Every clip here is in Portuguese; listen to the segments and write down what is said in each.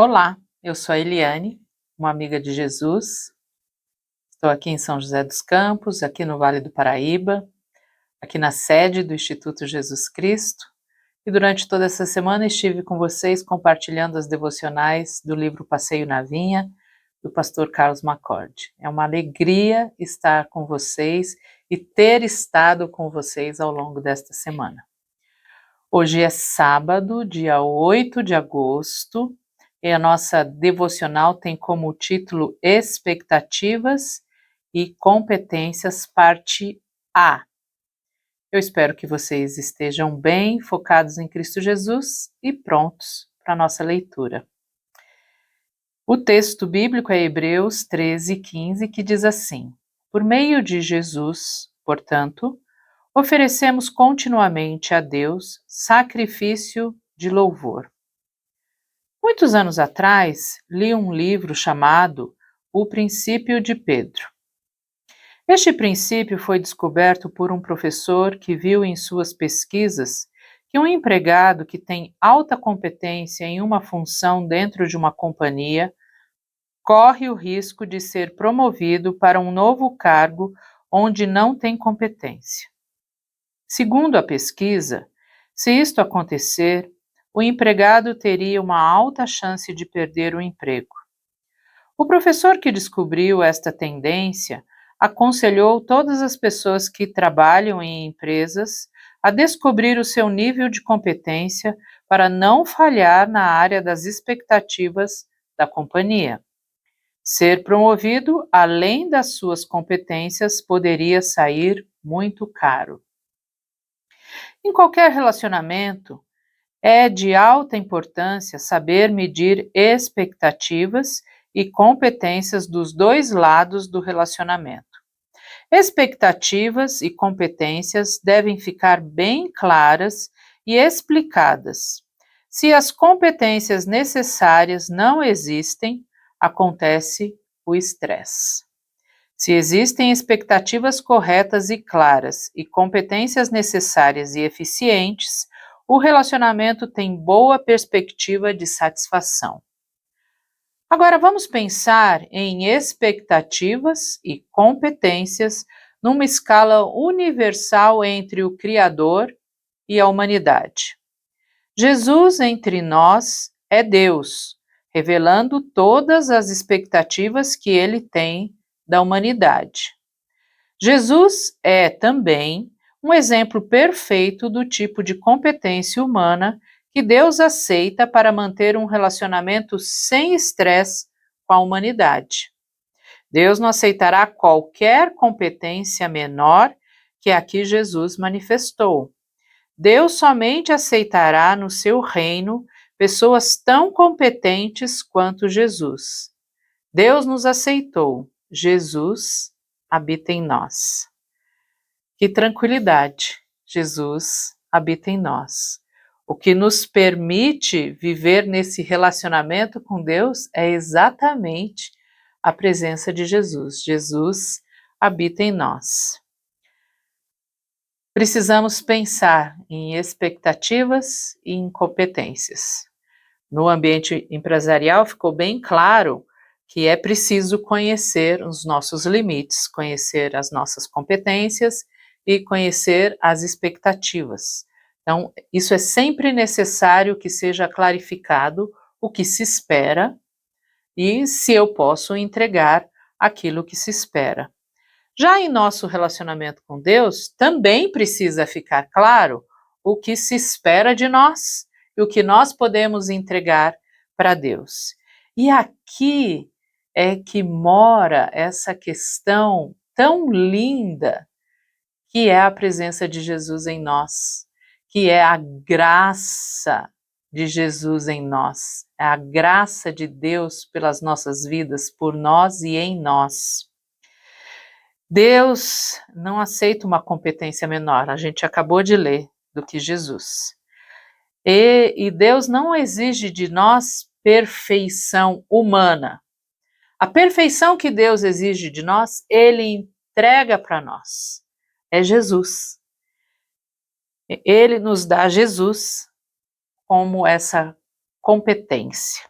Olá, eu sou a Eliane, uma amiga de Jesus. Estou aqui em São José dos Campos, aqui no Vale do Paraíba, aqui na sede do Instituto Jesus Cristo. E durante toda essa semana estive com vocês compartilhando as devocionais do livro Passeio na Vinha, do pastor Carlos McCord. É uma alegria estar com vocês e ter estado com vocês ao longo desta semana. Hoje é sábado, dia 8 de agosto, e a nossa devocional tem como título Expectativas e Competências, parte A. Eu espero que vocês estejam bem focados em Cristo Jesus e prontos para a nossa leitura. O texto bíblico é Hebreus 13:15, que diz assim: Por meio de Jesus, portanto, oferecemos continuamente a Deus sacrifício de louvor. Muitos anos atrás, li um livro chamado O Princípio de Pedro. Este princípio foi descoberto por um professor que viu em suas pesquisas que um empregado que tem alta competência em uma função dentro de uma companhia corre o risco de ser promovido para um novo cargo onde não tem competência. Segundo a pesquisa, se isto acontecer, o empregado teria uma alta chance de perder o emprego. O professor que descobriu esta tendência aconselhou todas as pessoas que trabalham em empresas a descobrir o seu nível de competência para não falhar na área das expectativas da companhia. Ser promovido além das suas competências poderia sair muito caro. Em qualquer relacionamento, é de alta importância saber medir expectativas e competências dos dois lados do relacionamento. Expectativas e competências devem ficar bem claras e explicadas. Se as competências necessárias não existem, acontece o estresse. Se existem expectativas corretas e claras e competências necessárias e eficientes, o relacionamento tem boa perspectiva de satisfação. Agora vamos pensar em expectativas e competências numa escala universal entre o Criador e a humanidade. Jesus entre nós é Deus, revelando todas as expectativas que ele tem da humanidade. Jesus é também um exemplo perfeito do tipo de competência humana que Deus aceita para manter um relacionamento sem estresse com a humanidade. Deus não aceitará qualquer competência menor que a que Jesus manifestou. Deus somente aceitará no seu reino pessoas tão competentes quanto Jesus. Deus nos aceitou. Jesus habita em nós. Que tranquilidade! Jesus habita em nós. O que nos permite viver nesse relacionamento com Deus é exatamente a presença de Jesus. Jesus habita em nós. Precisamos pensar em expectativas e em competências. No ambiente empresarial ficou bem claro que é preciso conhecer os nossos limites, conhecer as nossas competências e conhecer as expectativas. Então, isso é sempre necessário que seja clarificado o que se espera e se eu posso entregar aquilo que se espera. Já em nosso relacionamento com Deus, também precisa ficar claro o que se espera de nós e o que nós podemos entregar para Deus. E aqui é que mora essa questão tão linda que é a presença de Jesus em nós, que é a graça de Jesus em nós, é a graça de Deus pelas nossas vidas, por nós e em nós. Deus não aceita uma competência menor, a gente acabou de ler, do que Jesus. E Deus não exige de nós perfeição humana. A perfeição que Deus exige de nós, Ele entrega para nós. É Jesus. Ele nos dá Jesus como essa competência.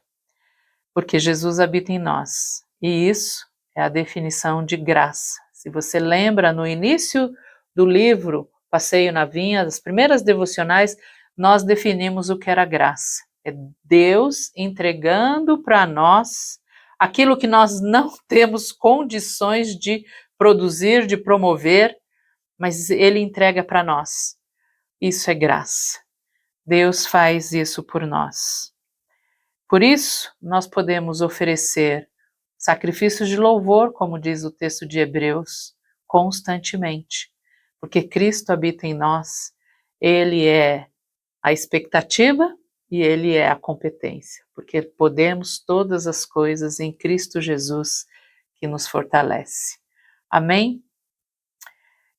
porque Jesus habita em nós. E isso é a definição de graça. Se você lembra, no início do livro Passeio na Vinha, as primeiras devocionais, nós definimos o que era graça. É Deus entregando para nós aquilo que nós não temos condições de produzir, de promover, mas Ele entrega para nós. Isso é graça. Deus faz isso por nós. Por isso, nós podemos oferecer sacrifícios de louvor, como diz o texto de Hebreus, constantemente, porque Cristo habita em nós, Ele é a expectativa e Ele é a competência, porque podemos todas as coisas em Cristo Jesus que nos fortalece. Amém?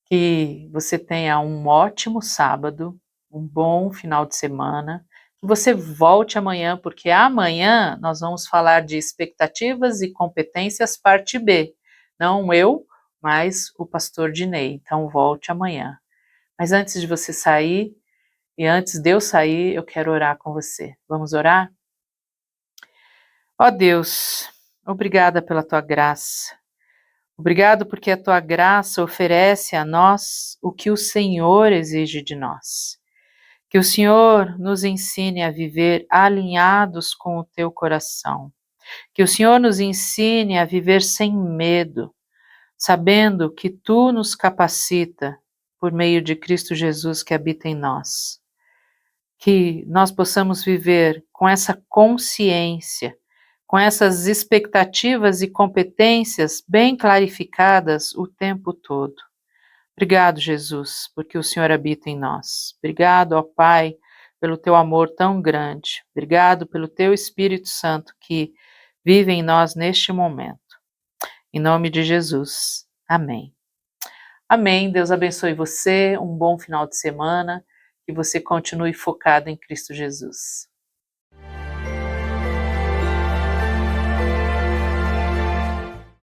Que você tenha um ótimo sábado, um bom final de semana, que você volte amanhã, porque amanhã nós vamos falar de expectativas e competências parte B. Não eu, mas o pastor Dinei. Então volte amanhã. Mas antes de você sair, e antes de eu sair, eu quero orar com você. Vamos orar? Ó Deus, obrigada pela tua graça. Obrigado porque a tua graça oferece a nós o que o Senhor exige de nós. Que o Senhor nos ensine a viver alinhados com o teu coração. Que o Senhor nos ensine a viver sem medo, sabendo que tu nos capacita por meio de Cristo Jesus que habita em nós. Que nós possamos viver com essa consciência, com essas expectativas e competências bem clarificadas o tempo todo. Obrigado, Jesus, porque o Senhor habita em nós. Obrigado, ó Pai, pelo teu amor tão grande. Obrigado pelo teu Espírito Santo que vive em nós neste momento. Em nome de Jesus. Amém. Amém. Deus abençoe você. Um bom final de semana. Que você continue focado em Cristo Jesus.